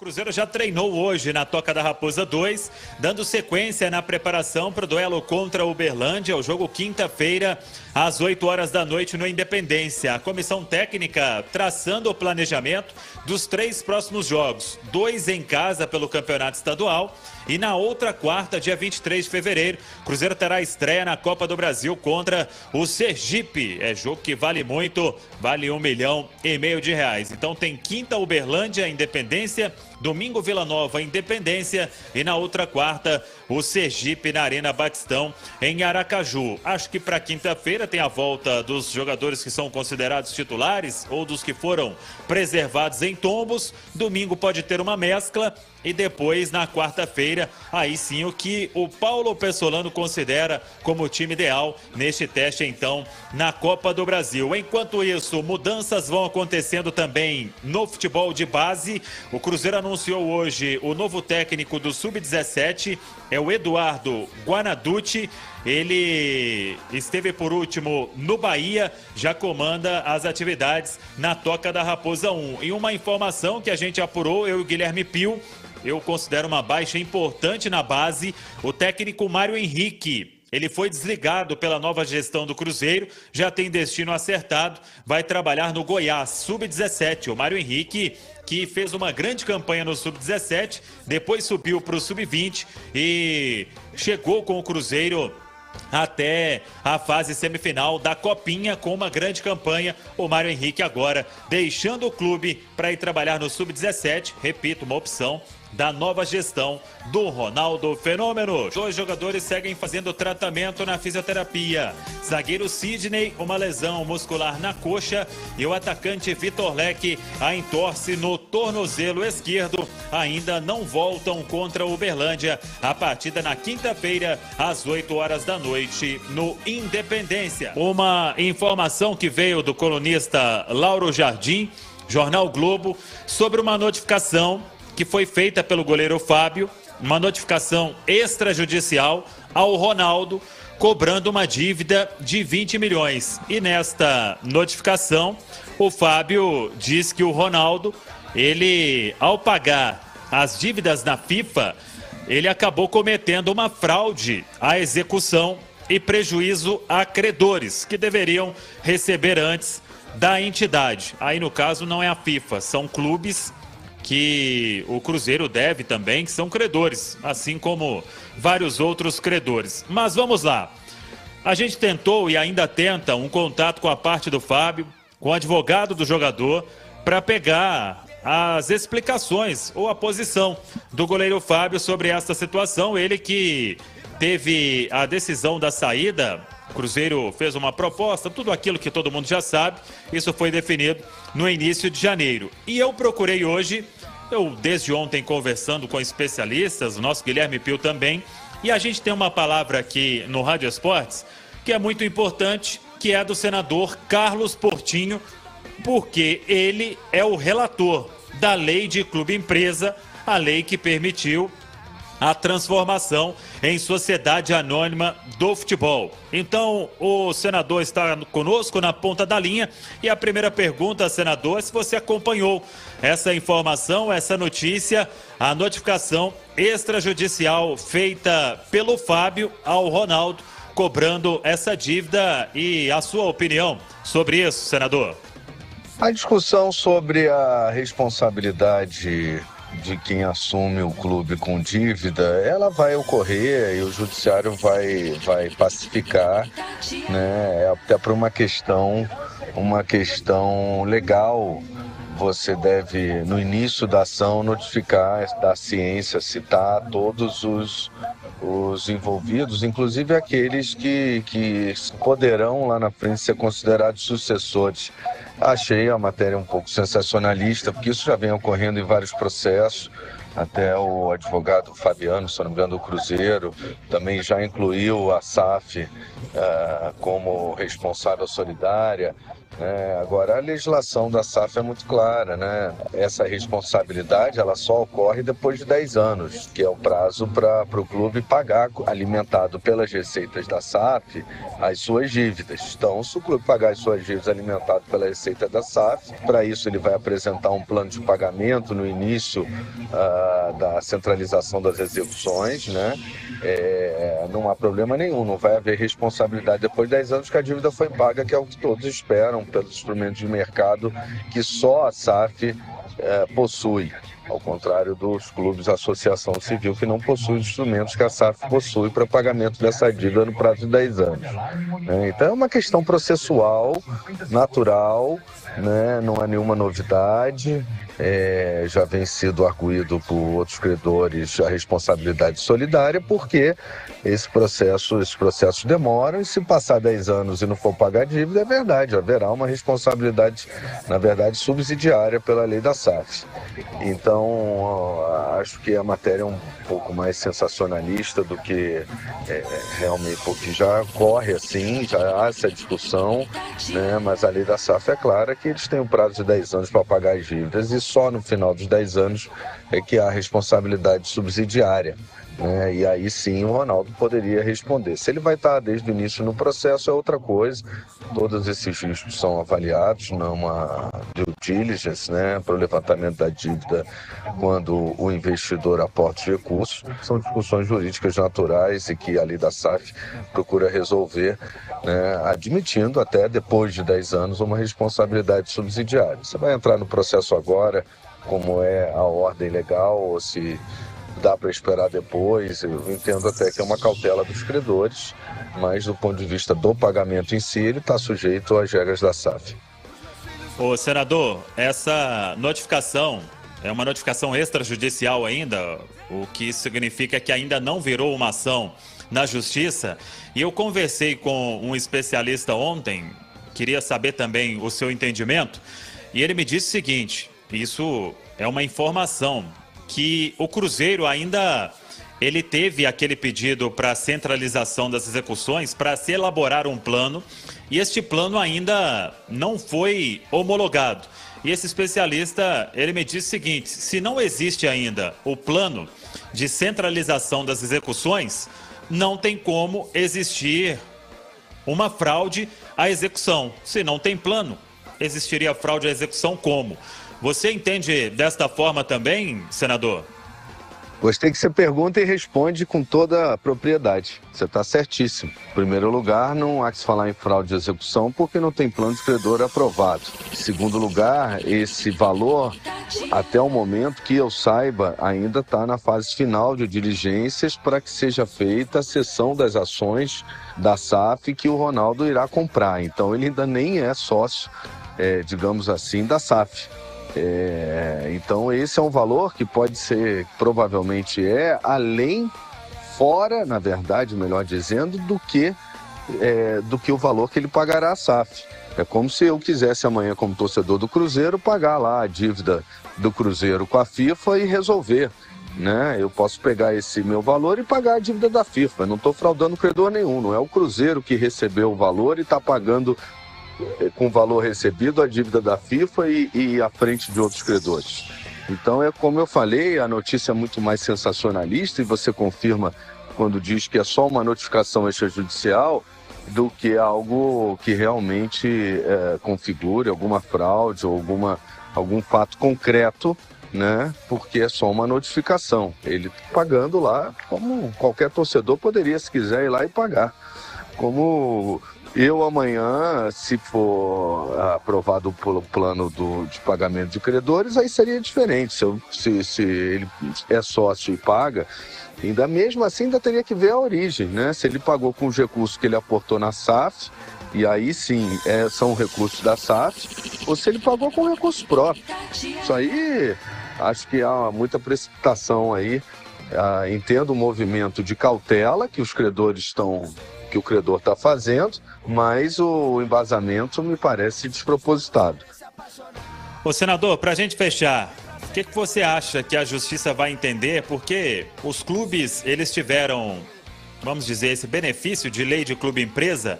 Cruzeiro já treinou hoje na Toca da Raposa 2, dando sequência na preparação para o duelo contra o Uberlândia, o jogo quinta-feira, às 8 horas da noite no Independência. A comissão técnica traçando o planejamento dos 3 próximos jogos, 2 em casa pelo Campeonato Estadual e na outra quarta, dia 23 de fevereiro, Cruzeiro terá estreia na Copa do Brasil contra o Sergipe. É jogo que vale muito, vale R$1,5 milhão. Então tem quinta Uberlândia, Independência, domingo Vila Nova, Independência e na outra quarta o Sergipe na Arena Batistão em Aracaju. Acho que para quinta-feira tem a volta dos jogadores que são considerados titulares ou dos que foram preservados em tombos. Domingo pode ter uma mescla e depois na quarta-feira aí sim o que o Paulo Pessolano considera como o time ideal neste teste então na Copa do Brasil. Enquanto isso, mudanças vão acontecendo também no futebol de base. O Cruzeiro anunciou hoje o novo técnico do Sub-17, é o Eduardo Guanaducci. Ele esteve por último no Bahia, já comanda as atividades na Toca da Raposa 1. E uma informação que a gente apurou, eu e o Guilherme Pio, eu considero uma baixa importante na base, o técnico Mário Henrique. Ele foi desligado pela nova gestão do Cruzeiro, já tem destino acertado, vai trabalhar no Goiás, Sub-17. O Mário Henrique, que fez uma grande campanha no Sub-17, depois subiu para o Sub-20 e chegou com o Cruzeiro até a fase semifinal da Copinha com uma grande campanha. O Mário Henrique agora deixando o clube para ir trabalhar no Sub-17, repito, uma opção da nova gestão do Ronaldo Fenômeno. 2 jogadores seguem fazendo tratamento na fisioterapia. Zagueiro Sidney, uma lesão muscular na coxa, e o atacante Vitor Leque, a entorse no tornozelo esquerdo, ainda não voltam contra o Uberlândia. A partida na quinta-feira, às 8 horas da noite, no Independência. Uma informação que veio do colunista Lauro Jardim, Jornal Globo, sobre uma notificação que foi feita pelo goleiro Fábio, uma notificação extrajudicial ao Ronaldo, cobrando uma dívida de 20 milhões. E nesta notificação, o Fábio diz que o Ronaldo, ele, ao pagar as dívidas na FIFA, ele acabou cometendo uma fraude à execução e prejuízo a credores, que deveriam receber antes da entidade. Aí, no caso, não é a FIFA, são clubes que o Cruzeiro deve também, que são credores, assim como vários outros credores. Mas vamos lá. A gente tentou e ainda tenta um contato com a parte do Fábio, com o advogado do jogador, para pegar as explicações ou a posição do goleiro Fábio sobre essa situação. Ele que teve a decisão da saída, o Cruzeiro fez uma proposta, tudo aquilo que todo mundo já sabe, isso foi definido no início de janeiro. E eu procurei hoje, eu desde ontem conversando com especialistas, o nosso Guilherme Pio também, e a gente tem uma palavra aqui no Rádio Esportes que é muito importante, que é do senador Carlos Portinho, porque ele é o relator da lei de clube-empresa, a lei que permitiu a transformação em sociedade anônima do futebol. Então, o senador está conosco na ponta da linha e a primeira pergunta, senador, é se você acompanhou essa informação, essa notícia, a notificação extrajudicial feita pelo Fábio ao Ronaldo, cobrando essa dívida, e a sua opinião sobre isso, senador? A discussão sobre a responsabilidade de quem assume o clube com dívida, ela vai ocorrer e o judiciário vai pacificar, né? Até por uma questão legal. Você deve, no início da ação, notificar da ciência, citar todos os envolvidos, inclusive aqueles que poderão lá na frente ser considerados sucessores. Achei a matéria um pouco sensacionalista, porque isso já vem ocorrendo em vários processos. Até o advogado Fabiano, se não me engano, do Cruzeiro, também já incluiu a SAF como responsável solidária. Agora, a legislação da SAF é muito clara, né? Essa responsabilidade ela só ocorre depois de 10 anos, que é o prazo para o clube pagar, alimentado pelas receitas da SAF, as suas dívidas. Então, se o clube pagar as suas dívidas alimentado pela receita da SAF, para isso ele vai apresentar um plano de pagamento no início da centralização das execuções, né? Não há problema nenhum, não vai haver responsabilidade depois de 10 anos que a dívida foi paga, que é o que todos esperam pelos instrumentos de mercado que só a SAF possui, ao contrário dos clubes de associação civil que não possuem os instrumentos que a SAF possui para pagamento dessa dívida no prazo de 10 anos. Então é uma questão processual, natural, né? Não há nenhuma novidade. Já vem sido arguído por outros credores a responsabilidade solidária, porque esses processos demoram, e se passar 10 anos e não for pagar a dívida, é verdade, haverá uma responsabilidade, na verdade, subsidiária pela lei da SAF. Então, acho que a matéria é um pouco mais sensacionalista do que realmente, porque já corre assim, já há essa discussão, né? Mas a lei da SAF é clara que eles têm um prazo de 10 anos para pagar as dívidas, e só no final dos 10 anos é que há responsabilidade subsidiária, né? E aí sim o Ronaldo poderia responder. Se ele vai estar desde o início no processo é outra coisa. Todos esses riscos são avaliados numa due diligence, né, para o levantamento da dívida quando o investidor aporta os recursos. São discussões jurídicas naturais e que a lei da SAF procura resolver, né, admitindo até depois de 10 anos uma responsabilidade subsidiária. Você vai entrar no processo agora, como é a ordem legal, ou se dá para esperar depois. Eu entendo até que é uma cautela dos credores, mas do ponto de vista do pagamento em si, ele está sujeito às regras da SAF. Ô, senador, essa notificação é uma notificação extrajudicial ainda, o que significa que ainda não virou uma ação na Justiça. E eu conversei com um especialista ontem, queria saber também o seu entendimento, e ele me disse o seguinte: isso é uma informação que o Cruzeiro ainda ele teve aquele pedido para centralização das execuções, para se elaborar um plano, e este plano ainda não foi homologado. E esse especialista, ele me disse o seguinte: se não existe ainda o plano de centralização das execuções, não tem como existir uma fraude à execução. Se não tem plano, existiria fraude à execução como? Você entende desta forma também, senador? Gostei que você pergunta e responde com toda a propriedade. Você está certíssimo. Em primeiro lugar, não há que se falar em fraude de execução porque não tem plano de credor aprovado. Em segundo lugar, esse valor, até o momento que eu saiba, ainda está na fase final de diligências para que seja feita a cessão das ações da SAF que o Ronaldo irá comprar. Então ele ainda nem é sócio, digamos assim, da SAF. Então esse é um valor que pode ser, provavelmente além, fora, na verdade, melhor dizendo, do que o valor que ele pagará à SAF. É como se eu quisesse amanhã, como torcedor do Cruzeiro, pagar lá a dívida do Cruzeiro com a FIFA e resolver, né? Eu posso pegar esse meu valor e pagar a dívida da FIFA. Eu não estou fraudando credor nenhum, não é o Cruzeiro que recebeu o valor e está pagando com o valor recebido a dívida da FIFA e à frente de outros credores. Então é como eu falei, a notícia é muito mais sensacionalista, e você confirma quando diz que é só uma notificação extrajudicial do que algo que realmente configure alguma fraude ou algum fato concreto, né? Porque é só uma notificação. Ele pagando lá como qualquer torcedor poderia, se quiser, ir lá e pagar. Como eu amanhã, se for aprovado pelo plano de pagamento de credores, aí seria diferente. Se ele é sócio e paga, ainda mesmo assim ainda teria que ver a origem, né? Se ele pagou com os recursos que ele aportou na SAF, e aí sim são recursos da SAF, ou se ele pagou com recursos próprios. Isso aí, acho que há muita precipitação aí. Entendo o movimento de cautela que os credores que o credor está fazendo, mas o embasamento me parece despropositado. Ô, senador, para a gente fechar, o que você acha que a Justiça vai entender? Porque os clubes, eles tiveram, vamos dizer, esse benefício de lei de clube-empresa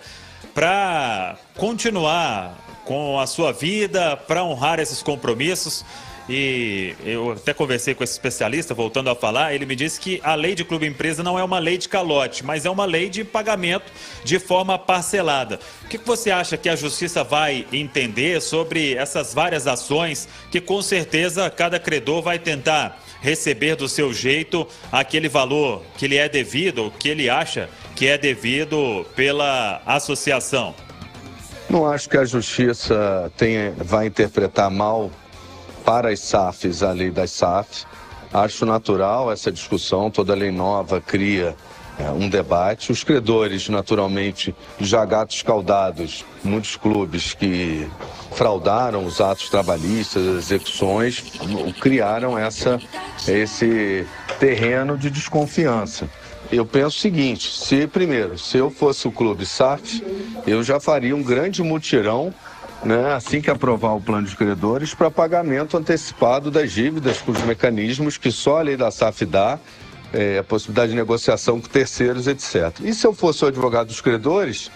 para continuar com a sua vida para honrar esses compromissos. E eu até conversei com esse especialista, voltando a falar, ele me disse que a lei de clube-empresa não é uma lei de calote, mas é uma lei de pagamento de forma parcelada. O que você acha que a Justiça vai entender sobre essas várias ações que, com certeza, cada credor vai tentar receber do seu jeito aquele valor que lhe é devido, que ele acha que é devido pela associação? Não acho que a Justiça vai interpretar mal para as SAFs a lei das SAFs. Acho natural essa discussão, toda lei nova cria um debate. Os credores, naturalmente, já gatos escaldados, muitos clubes que fraudaram os atos trabalhistas, as execuções, criaram esse terreno de desconfiança. Eu penso o seguinte, se eu fosse o clube SAF, eu já faria um grande mutirão, né, assim que aprovar o plano de credores, para pagamento antecipado das dívidas, com os mecanismos que só a lei da SAF dá, a possibilidade de negociação com terceiros, etc. E se eu fosse o advogado dos credores,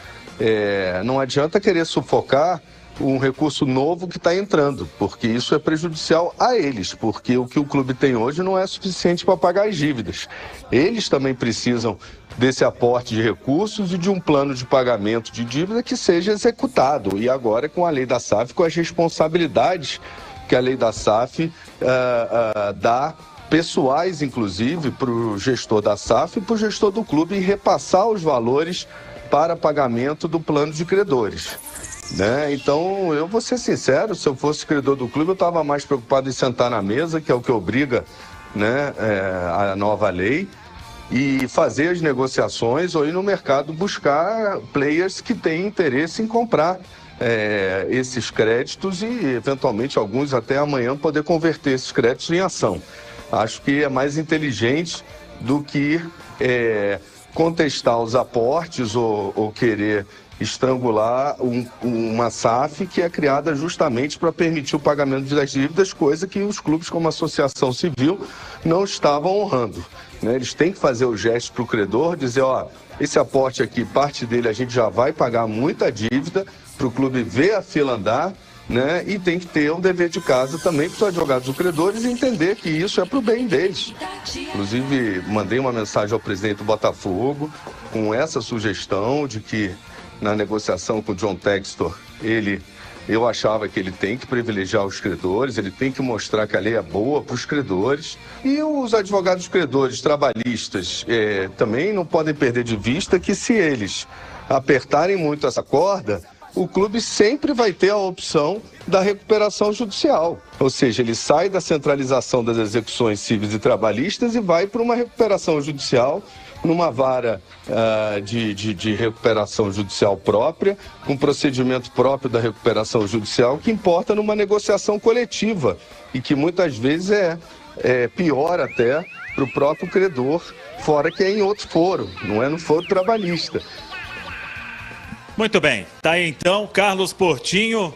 não adianta querer sufocar um recurso novo que está entrando, porque isso é prejudicial a eles, porque o que o clube tem hoje não é suficiente para pagar as dívidas. Eles também precisam desse aporte de recursos e de um plano de pagamento de dívida que seja executado. E agora, com a lei da SAF, com as responsabilidades que a lei da SAF dá, pessoais, inclusive, para o gestor da SAF e para o gestor do clube, em repassar os valores para pagamento do plano de credores. Né? Então, eu vou ser sincero, se eu fosse credor do clube, eu estava mais preocupado em sentar na mesa, que é o que obriga, né, a nova lei, e fazer as negociações ou ir no mercado buscar players que têm interesse em comprar esses créditos e, eventualmente, alguns até amanhã poder converter esses créditos em ação. Acho que é mais inteligente do que contestar os aportes ou querer estrangular uma SAF que é criada justamente para permitir o pagamento das dívidas, coisa que os clubes como associação civil não estavam honrando. Né? Eles têm que fazer o gesto para o credor, dizer, ó, esse aporte aqui, parte dele a gente já vai pagar muita dívida, para o clube ver a fila andar, né? E tem que ter um dever de casa também para os advogados dos credores entender que isso é para o bem deles. Inclusive, mandei uma mensagem ao presidente do Botafogo com essa sugestão de que na negociação com o John Textor, eu achava que ele tem que privilegiar os credores, ele tem que mostrar que a lei é boa para os credores. E os advogados credores trabalhistas também não podem perder de vista que se eles apertarem muito essa corda, o clube sempre vai ter a opção da recuperação judicial. Ou seja, ele sai da centralização das execuções cíveis e trabalhistas e vai para uma recuperação judicial, numa vara de recuperação judicial própria, um procedimento próprio da recuperação judicial que importa numa negociação coletiva e que muitas vezes é pior até para o próprio credor, fora que é em outro foro, não é no foro trabalhista. Muito bem, tá aí então Carlos Portinho.